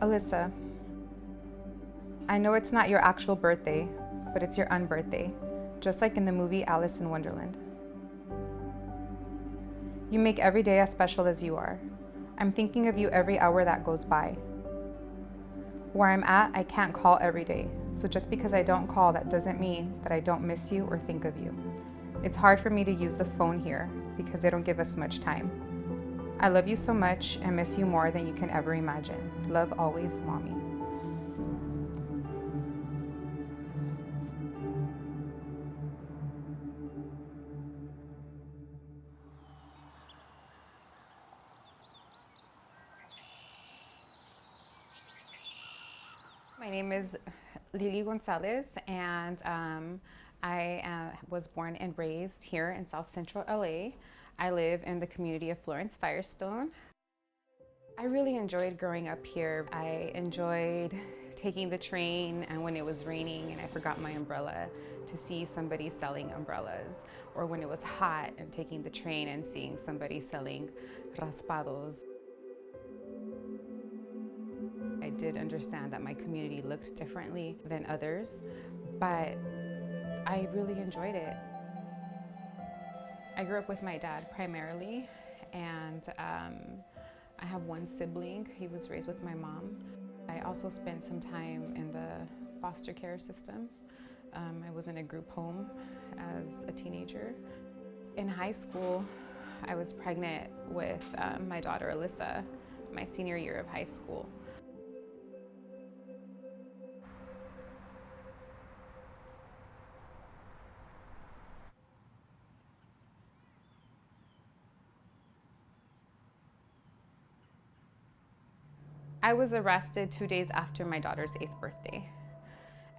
Alyssa, I know it's not your actual birthday, but it's your unbirthday, just like in the movie Alice in Wonderland. You make every day as special as you are. I'm thinking of you every hour that goes by. Where I'm at, I can't call every day, so just because I don't call, that doesn't mean that I don't miss you or think of you. It's hard for me to use the phone here because they don't give us much time. I love you so much and miss you more than you can ever imagine. Love always, Mommy. My name is Lily Gonzalez, and I was born and raised here in South Central LA. I live in the community of Florence Firestone. I really enjoyed growing up here. I enjoyed taking the train, and when it was raining and I forgot my umbrella, to see somebody selling umbrellas, or when it was hot and taking the train and seeing somebody selling raspados. I did understand that my community looked differently than others, but I really enjoyed it. I grew up with my dad primarily, and I have one sibling. He was raised with my mom. I also spent some time in the foster care system. I was in a group home as a teenager. In high school, I was pregnant with my daughter Alyssa, my senior year of high school. I was arrested 2 days after my daughter's 8th birthday.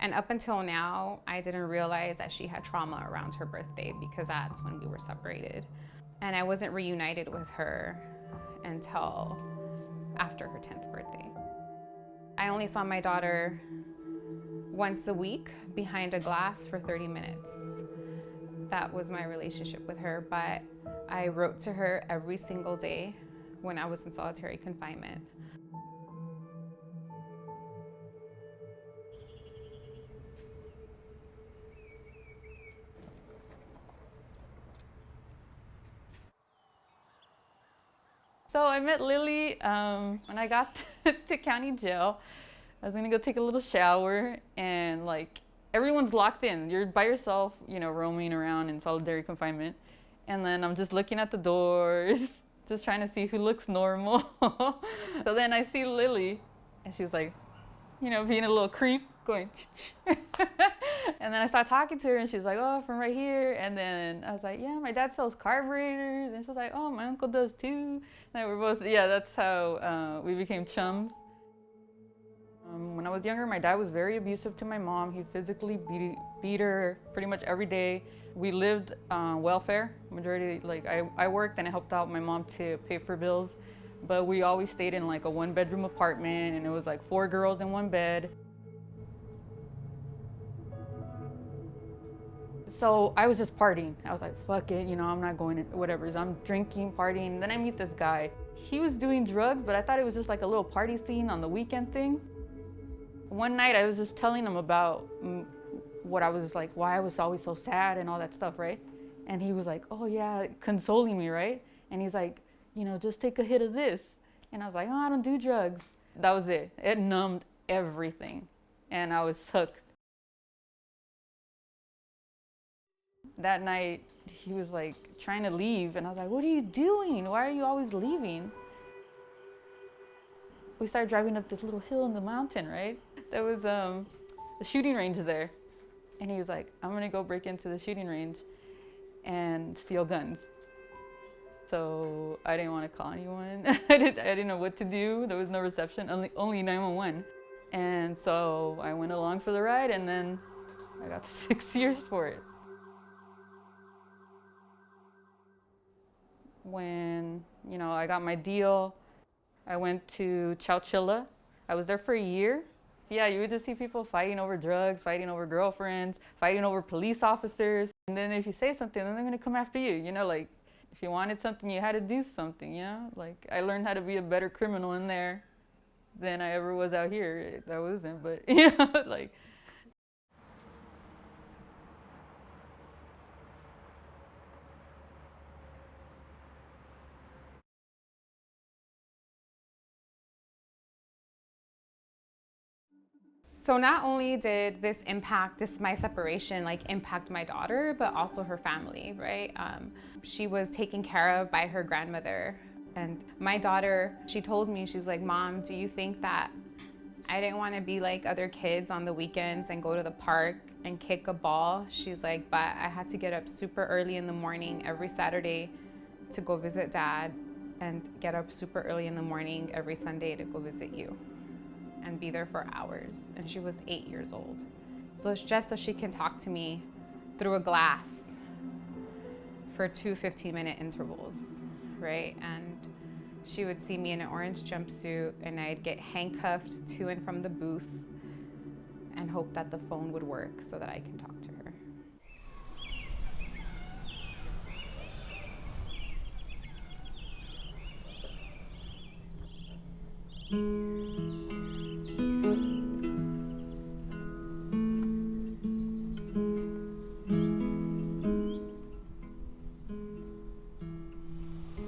And up until now, I didn't realize that she had trauma around her birthday because that's when we were separated. And I wasn't reunited with her until after her 10th birthday. I only saw my daughter once a week behind a glass for 30 minutes. That was my relationship with her, but I wrote to her every single day when I was in solitary confinement. So I met Lily when I got to county jail. I was gonna go take a little shower, and like everyone's locked in. You're by yourself, roaming around in solitary confinement. And then I'm just looking at the doors, just trying to see who looks normal. So then I see Lily, and she was like, being a little creep, going, and then I start talking to her, and she's like, oh, from right here. And then I was like, yeah, my dad sells carburetors. And she's like, oh, my uncle does too. And we're both, that's how we became chums. When I was younger, my dad was very abusive to my mom. He physically beat her pretty much every day. We lived welfare, majority, I worked and I helped out my mom to pay for bills. But we always stayed in like a 1-bedroom apartment, and it was like 4 girls in 1 bed. So I was just partying. I was like, fuck it, I'm not going to whatever. So I'm drinking, partying. Then I meet this guy. He was doing drugs, but I thought it was just like a little party scene on the weekend thing. One night I was just telling him about what I was like, why I was always so sad and all that stuff, right? And he was like, oh yeah, consoling me, right? And he's like, just take a hit of this. And I was like, oh, I don't do drugs. That was it. It numbed everything. And I was hooked. That night, he was like trying to leave. And I was like, what are you doing? Why are you always leaving? We started driving up this little hill in the mountain, right? There was a shooting range there. And he was like, I'm going to go break into the shooting range and steal guns. So I didn't want to call anyone. I didn't know what to do. There was no reception, only 911. And so I went along for the ride, and then I got 6 years for it. When, I got my deal, I went to Chowchilla. I was there for a year. Yeah, you would just see people fighting over drugs, fighting over girlfriends, fighting over police officers. And then if you say something, then they're going to come after you, if you wanted something, you had to do something, I learned how to be a better criminal in there than I ever was out here. I wasn't, but you know, like. So not only did my separation, like impact my daughter, but also her family, right? She was taken care of by her grandmother. And my daughter, she told me, she's like, Mom, do you think that I didn't want to be like other kids on the weekends and go to the park and kick a ball? She's like, but I had to get up super early in the morning every Saturday to go visit Dad, and get up super early in the morning every Sunday to go visit you and be there for hours. And she was 8 years old. So it's just so she can talk to me through a glass for 2 15-minute intervals, right? And she would see me in an orange jumpsuit, and I'd get handcuffed to and from the booth and hope that the phone would work so that I can talk to her.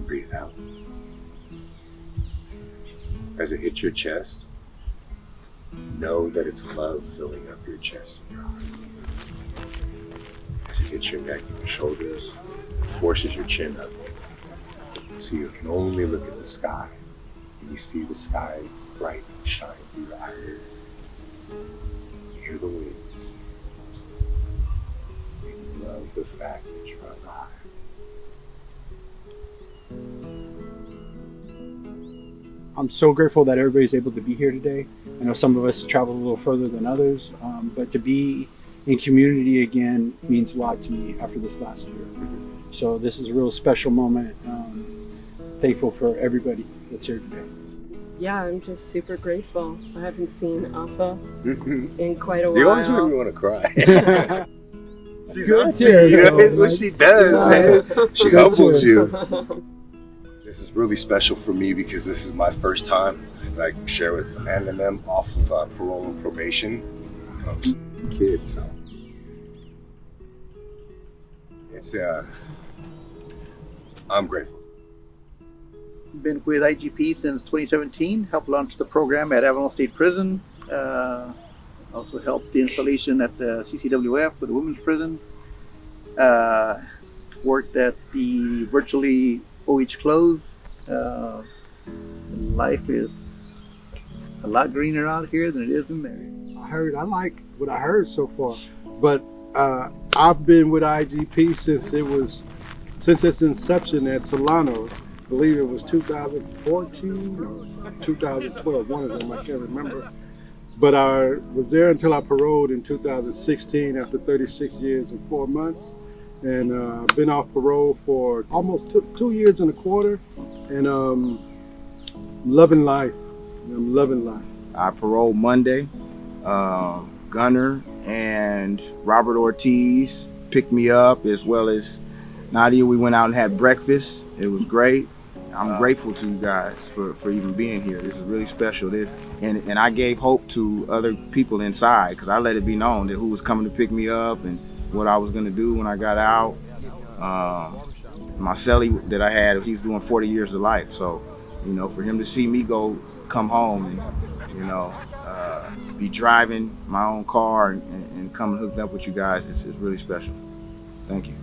Breathe out. As it hits your chest, know that it's love filling up your chest and your heart. As it hits your neck and your shoulders, forces your chin up. So you can only look at the sky, and you see the sky bright and shine through your eyes. You hear the wind. And you love the fact that you're alive. I'm so grateful that everybody's able to be here today. I know some of us traveled a little further than others, but to be in community again means a lot to me after this last year. So this is a real special moment. Thankful for everybody that's here today. Yeah, I'm just super grateful. I haven't seen Alpha in quite a while. You always make me want to cry. She's Good up to to you. you, It's what man. she does, man. She Good humbles to you. This is really special for me because this is my first time, like, share with Amanda and them off of parole and probation. Kid, so it's I'm grateful. Been with IGP since 2017, helped launch the program at Avalon State Prison, also helped the installation at the CCWF with the women's prison, worked at the virtually OH closed. Life is a lot greener out here than it is in there. I like what I heard so far, but I've been with IGP since its inception at Solano. I believe it was 2014 or 2012, one of them, I can't remember. But I was there until I paroled in 2016 after 36 years and 4 months. And been off parole for almost 2 years and a quarter. And loving life. I'm loving life. I paroled Monday. Gunner and Robert Ortiz picked me up, as well as Nadia. We went out and had breakfast. It was great. I'm grateful to you guys for even being here. This is really special. And I gave hope to other people inside, because I let it be known that who was coming to pick me up and what I was going to do when I got out. My cellie that I had, he's doing 40 years of life. So, you know, for him to see me come home and, you know, be driving my own car and come hooked up with you guys is really special. Thank you.